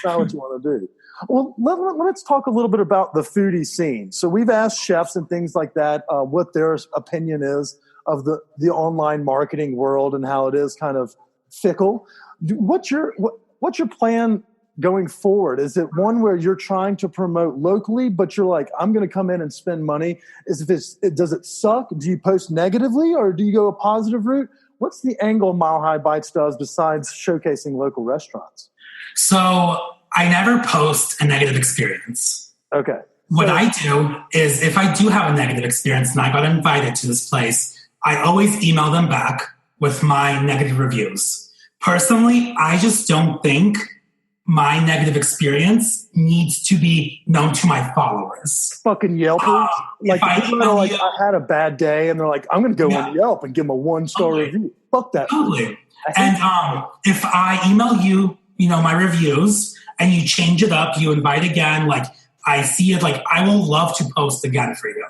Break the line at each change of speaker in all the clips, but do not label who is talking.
not what you want to do. Well, let's talk a little bit about the foodie scene. So we've asked chefs and things like that what their opinion is of the online marketing world and how it is kind of fickle. What's your plan going forward? Is it one where you're trying to promote locally, but you're like, I'm going to come in and spend money? Does it suck? Do you post negatively, or do you go a positive route? What's the angle Mile High Bites does besides showcasing local restaurants?
So I never post a negative experience.
Okay.
What I do is, if I do have a negative experience and I got invited to this place, I always email them back with my negative reviews. Personally, I just don't think my negative experience needs to be known to my followers.
Fucking Yelpers. I had a bad day, and they're like, I'm going to go on Yelp and give them a 1-star review. Fuck that.
Totally. And if I email you, my reviews, and you change it up, you invite again, like, I see it, like, I will love to post again for you.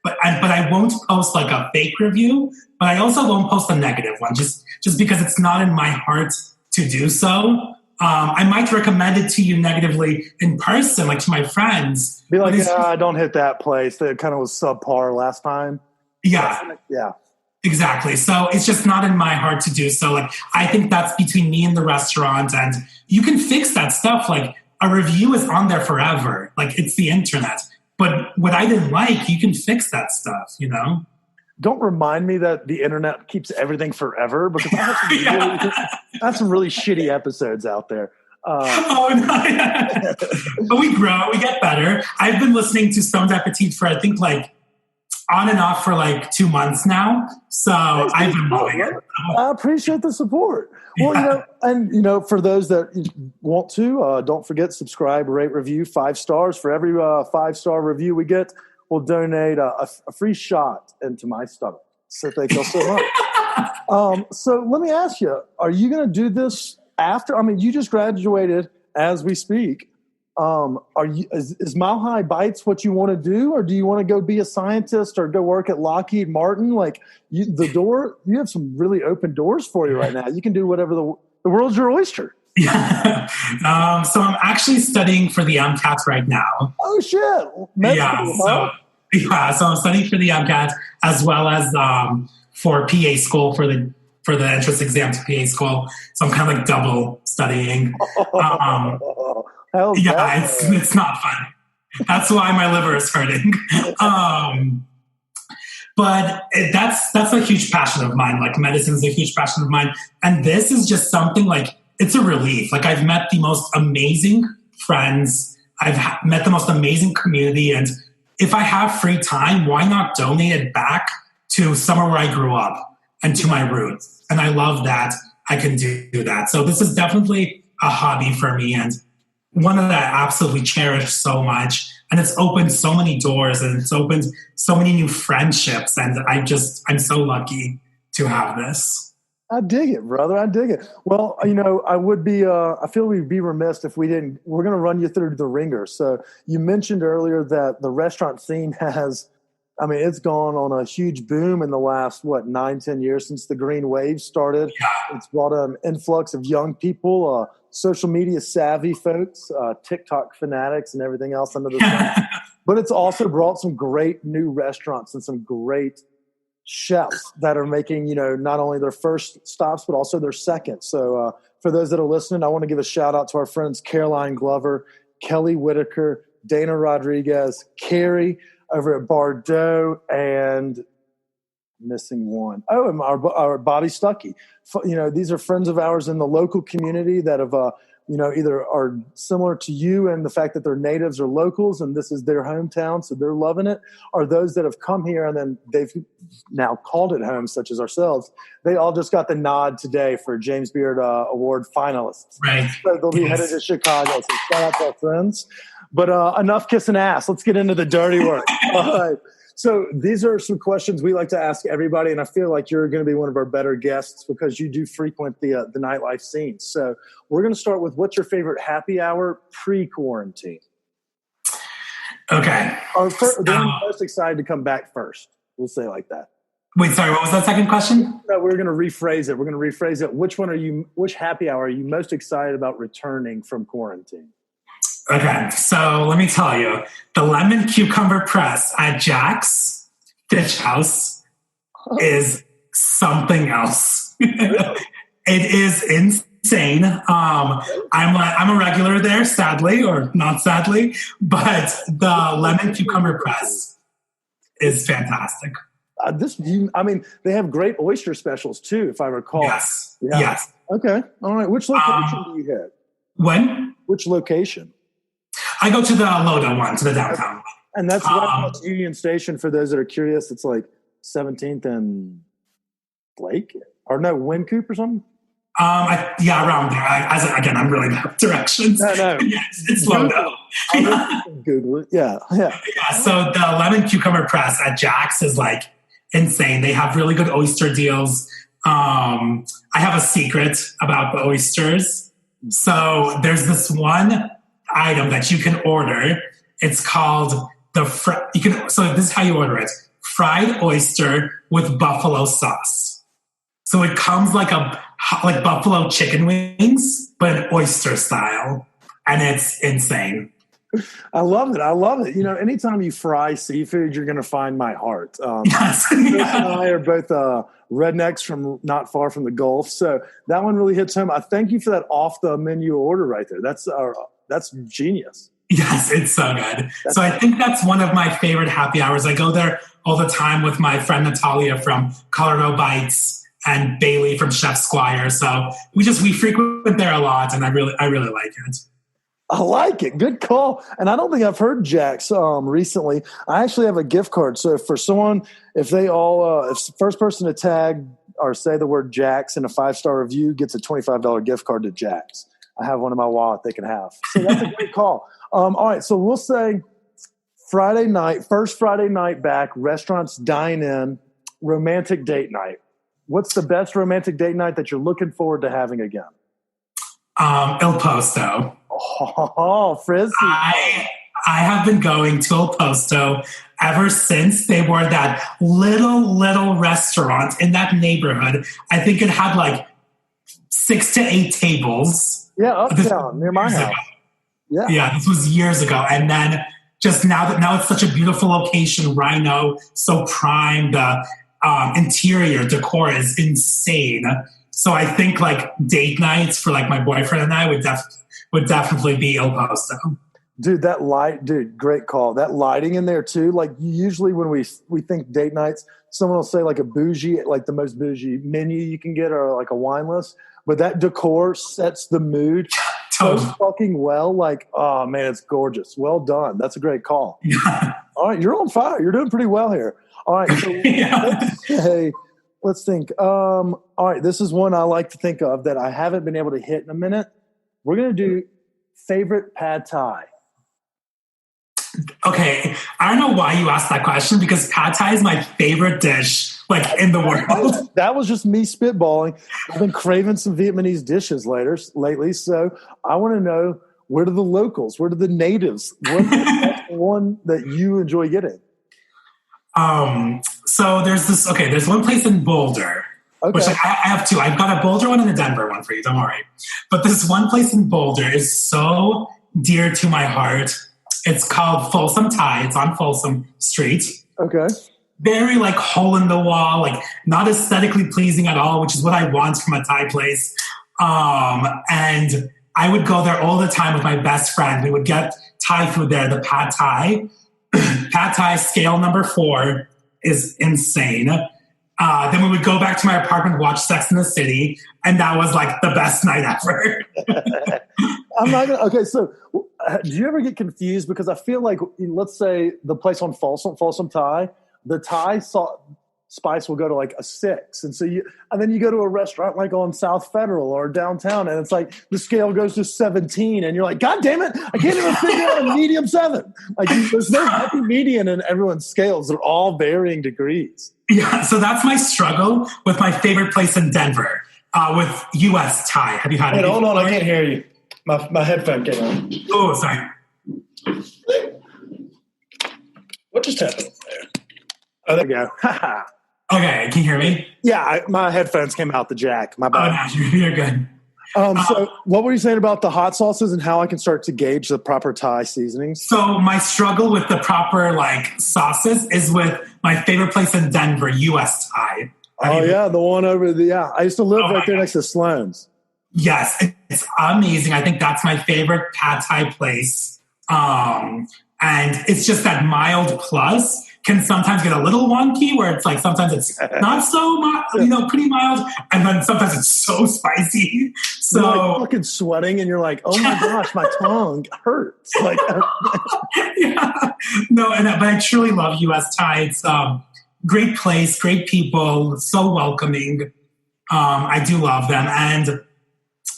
But I won't post like a fake review, but I also won't post a negative one just because it's not in my heart to do so. I might recommend it to you negatively in person, like to my friends.
Be like, don't hit that place. That kind of was subpar last time.
Yeah.
Yeah.
Exactly. So it's just not in my heart to do so. Like, I think that's between me and the restaurant, and you can fix that stuff. Like, a review is on there forever. Like, it's the internet. But what I didn't like, you can fix that stuff,
Don't remind me that the internet keeps everything forever, because I have some really shitty episodes out there.
But we grow, we get better. I've been listening to Stoned Appetit for, I think, like, on and off for like 2 months now. So I've been loving it.
I appreciate the support. Well, for those that want to, don't forget, subscribe, rate, review, 5 stars. For every 5-star review we get, we'll donate a free shot into my stomach. So thank you so much. So let me ask you, are you going to do this after? I mean, you just graduated as we speak. Is Mile High Bites what you want to do, or do you want to go be a scientist or go work at Lockheed Martin? Like, you have some really open doors for you right now. You can do whatever. The world's your oyster.
Yeah. So I'm actually studying for the MCAT right now.
Oh shit!
So I'm studying for the MCAT as well as for PA school for the entrance exam to PA school. So I'm kind of like double studying. It's not fun. That's why my liver is hurting. But that's a huge passion of mine. Like, medicine is a huge passion of mine. And this is just something, like, it's a relief. Like, I've met the most amazing friends. I've met the most amazing community. And if I have free time, why not donate it back to somewhere where I grew up and to my roots? And I love that I can do that. So this is definitely a hobby for me, and one that I absolutely cherish so much. And it's opened so many doors, and it's opened so many new friendships. And I'm so lucky to have this.
I dig it, brother. I dig it. Well, I feel we'd be remiss if we're going to run you through the ringer. So you mentioned earlier that the restaurant scene it's gone on a huge boom in the last, 9-10 years since the green wave started. Yeah. It's brought an influx of young people, social media savvy folks, TikTok fanatics, and everything else under the sun. But it's also brought some great new restaurants and some great chefs that are making, not only their first stops, but also their second. So for those that are listening, I want to give a shout out to our friends Caroline Glover, Kelly Whitaker, Dana Rodriguez, Carrie over at Bordeaux, and missing one. Oh, and our Bobby Stuckey. These are friends of ours in the local community that have, either are similar to you in the fact that they're natives or locals, and this is their hometown, so they're loving it, or those that have come here and then they've now called it home, such as ourselves. They all just got the nod today for James Beard Award finalists.
Right.
So they'll be headed to Chicago. So shout out to our friends. But enough kissing ass. Let's get into the dirty work. All right. So these are some questions we like to ask everybody, and I feel like you're going to be one of our better guests because you do frequent the nightlife scene. So we're going to start with, what's your favorite happy hour pre-quarantine?
Okay.
They're most excited to come back first. We'll say it like that.
Wait, sorry, what was that second question?
No, we're going to rephrase it. Which happy hour are you most excited about returning from quarantine?
Okay, so let me tell you, the lemon cucumber press at Jack's Fish House is something else. It is insane. I'm a regular there, sadly, or not sadly, but the lemon cucumber press is fantastic.
They have great oyster specials too, if I recall.
Yes.
Yeah.
Yes.
Okay. All right. Which location do you hit?
When?
Which location?
I go to the Lodo one, to the downtown one.
And that's right next to Union Station. For those that are curious, it's like 17th and Blake, or no, Wynkoop or something.
Around there. Again, I'm really bad with directions.
No.
Yes, it's Lodo.
Google it. Yeah.
So the lemon cucumber press at Jack's is like insane. They have really good oyster deals. I have a secret about the oysters. So there's this one item that you can order. It's called so this is how you order it: fried oyster with buffalo sauce. So it comes like buffalo chicken wings, but in oyster style, and it's insane.
I love it. Anytime you fry seafood, you're going to find my heart.
Yes.
Chris and I are both rednecks from not far from the Gulf, so that one really hits home. I thank you for that off the menu order right there. That's genius.
Yes, it's so good. So I think that's one of my favorite happy hours. I go there all the time with my friend Natalia from Colorado Bites and Bailey from Chef Squire. So we frequent there a lot, and I really like it.
I like it. Good call. And I don't think I've heard Jack's recently. I actually have a gift card. So for someone, if the first person to tag or say the word Jack's in a 5-star review gets a $25 gift card to Jack's. I have one in my wallet they can have. So that's a great call. All right. So we'll say first Friday night back, restaurants dine in, romantic date night. What's the best romantic date night that you're looking forward to having again?
Il Posto.
Oh, Frizzy.
I have been going to Il Posto ever since they were that little restaurant in that neighborhood. I think it had like 6 to 8 tables.
Yeah, uptown near my house.
Yeah, this was years ago. And then just now it's such a beautiful location, Rhino, so prime. The interior decor is insane. So I think like date nights for like my boyfriend and I would definitely be Il Posto.
Dude, great call. That lighting in there too. Like usually when we think date nights, someone will say like a bougie, like the most bougie menu you can get, or like a wine list. But that decor sets the mood so fucking well. Like, oh man, it's gorgeous. Well done. That's a great call. All right, you're on fire. You're doing pretty well here. All right, so let's think. All right, this is one I like to think of that I haven't been able to hit in a minute. We're gonna do favorite pad thai.
Okay, I don't know why you asked that question, because pad thai is my favorite dish, like in the world.
That was just me spitballing. I've been craving some Vietnamese dishes lately, so I want to know, where do the locals, where do the natives, what's the one that you enjoy getting?
So there's one place in Boulder, which I have two. I've got a Boulder one and a Denver one for you, don't worry. But this one place in Boulder is so dear to my heart. It's called Folsom Thai. It's on Folsom Street.
Okay.
Very like hole in the wall, like not aesthetically pleasing at all, which is what I want from a Thai place. And I would go there all the time with my best friend. We would get Thai food there, the pad Thai. Pad Thai scale number 4 is insane. Then we would go back to my apartment, watch Sex in the City, and that was like the best night ever.
So do you ever get confused? Because I feel like, let's say the place on Folsom Thai, the Thai spice will go to like a 6. And then you go to a restaurant like on South Federal or downtown, and it's like the scale goes to 17, and you're like, God damn it, I can't even figure out a medium 7. Like there's no happy median in everyone's scales. They're all varying degrees.
Yeah, so that's my struggle with my favorite place in Denver, with U.S. Thai. Have you had it?
Hold on, I can't hear you. My headphone came on.
Oh, sorry.
What just happened there? Oh, there we go.
Okay, can you hear me?
Yeah, my headphones came out the jack. My bad.
Oh, no, you're good.
So what were you saying about the hot sauces and how I can start to gauge the proper Thai seasonings?
So my struggle with the proper like sauces is with my favorite place in Denver, US Thai.
The one over I used to live right there next to Sloan's.
Yes, it's amazing. I think that's my favorite pad Thai place. And it's just that mild plus can sometimes get a little wonky where it's like sometimes it's not so pretty mild, and then sometimes it's so spicy. So
you're like fucking sweating and you're like, oh my gosh, my tongue hurts. Like
but I truly love US Thai. It's great place, great people, so welcoming. I do love them. And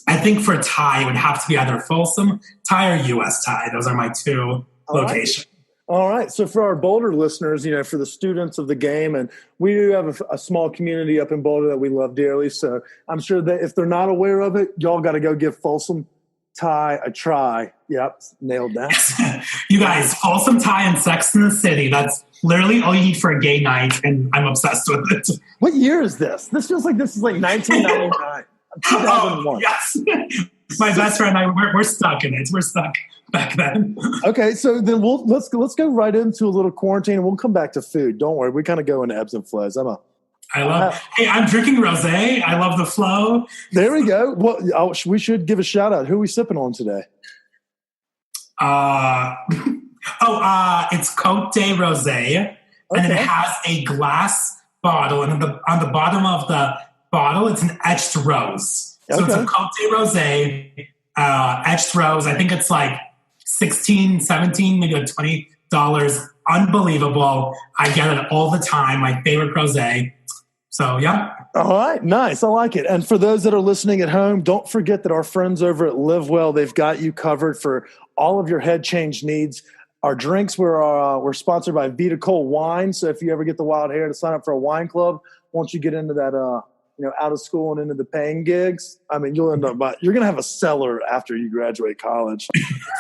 I think for Thai, it would have to be either Folsom Thai or US Thai. Those are my two locations.
All right. So for our Boulder listeners, for the students of the game, and we do have a small community up in Boulder that we love dearly. So I'm sure that if they're not aware of it, y'all got to go give Folsom Thai a try. Yep. Nailed that.
You guys, Folsom Thai and Sex in the City. That's literally all you need for a gay night. And I'm obsessed with it.
What year is this? This feels like this is like 1999. 2001.
Yes. My best friend and I, we're stuck in it. We're stuck back then.
Okay, so then let's go right into a little quarantine, and we'll come back to food. Don't worry, we kind of go in ebbs and flows.
I'm drinking rosé. I love the flow.
There we go. Well, we should give a shout out. Who are we sipping on today?
It's Cote de Rosé, and it has a glass bottle, and on the bottom of the bottle, it's an etched rose. So it's a Cote de Rosé, etched rose. I think it's like $16, $17, maybe like $20. Unbelievable. I get it all the time. My favorite rosé. So, yeah.
All right. Nice. I like it. And for those that are listening at home, don't forget that our friends over at Live Well, they've got you covered for all of your head change needs. Our drinks we're sponsored by VitaCold Wine. So if you ever get the wild hair to sign up for a wine club, once you get into that out of school and into the paying gigs, I mean, you'll end up you're going to have a cellar after you graduate college.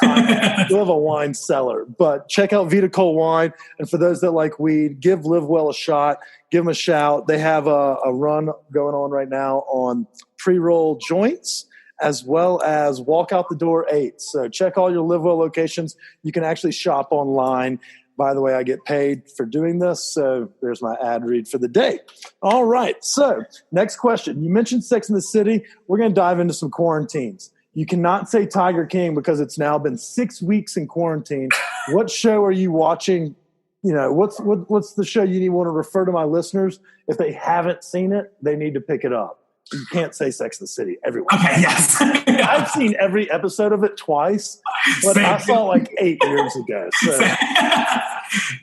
You'll have a wine cellar. But check out VitaCold Wine. And for those that like weed, give Live Well a shot. Give them a shout. They have a run going on right now on pre-roll joints as well as walk out the door 8. So check all your Live Well locations. You can actually shop online. By the way, I get paid for doing this, so there's my ad read for the day. All right, so next question. You mentioned Sex in the City. We're going to dive into some quarantines. You cannot say Tiger King because it's now been 6 weeks in quarantine. What show are you watching? What's the show you want to refer to my listeners? If they haven't seen it, they need to pick it up. You can't say Sex in the City. Everyone.
Okay, yes.
I've seen every episode of it twice, but Same. I saw like 8 years ago. So.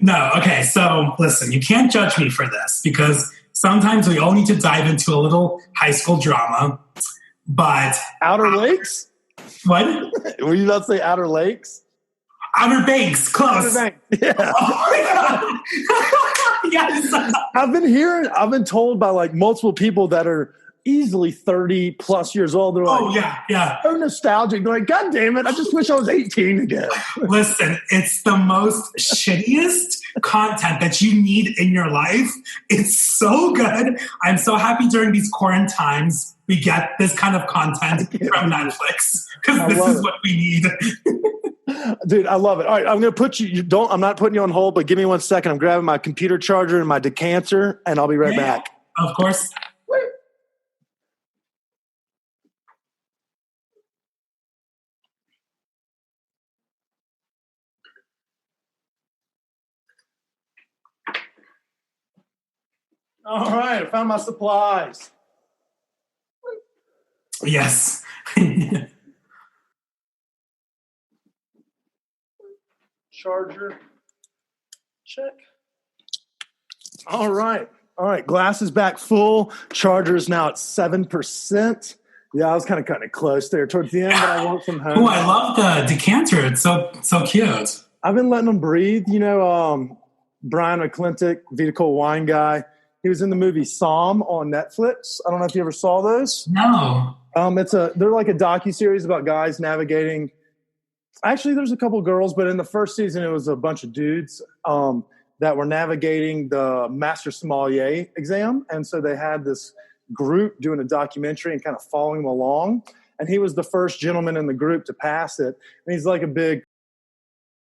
No, okay. So listen, you can't judge me for this because sometimes we all need to dive into a little high school drama. But
Outer Lakes?
What?
Were you about to say Outer Lakes?
Outer Banks, close.
Outer Banks. Yeah.
Oh yes.
I've been told by like multiple people that are easily 30 plus years old. They're like,
yeah.
So nostalgic. They're like, God damn it, I just wish I was 18 again.
Listen, it's the most shittiest content that you need in your life. It's so good. I'm so happy during these quarantines we get this kind of content from Netflix because this is what we need.
Dude, I love it. All right, I'm going to put I'm not putting you on hold, but give me 1 second. I'm grabbing my computer charger and my decanter, and I'll be right back.
Of course.
All right, I found my supplies.
Yes.
Charger. Check. All right. Glass is back full. Charger is now at 7%. Yeah, I was kind of cutting it close there towards the end, but I work from home.
Oh, I love the decanter. It's so cute.
I've been letting them breathe. Brian McClintock, VitaCold Wine guy. He was in the movie Psalm on Netflix. I don't know if you ever saw those.
No.
They're like a docuseries about guys navigating. Actually, there's a couple girls, but in the first season, it was a bunch of dudes that were navigating the Master Sommelier exam. And so they had this group doing a documentary and kind of following them along. and he was the first gentleman in the group to pass it. And he's like a big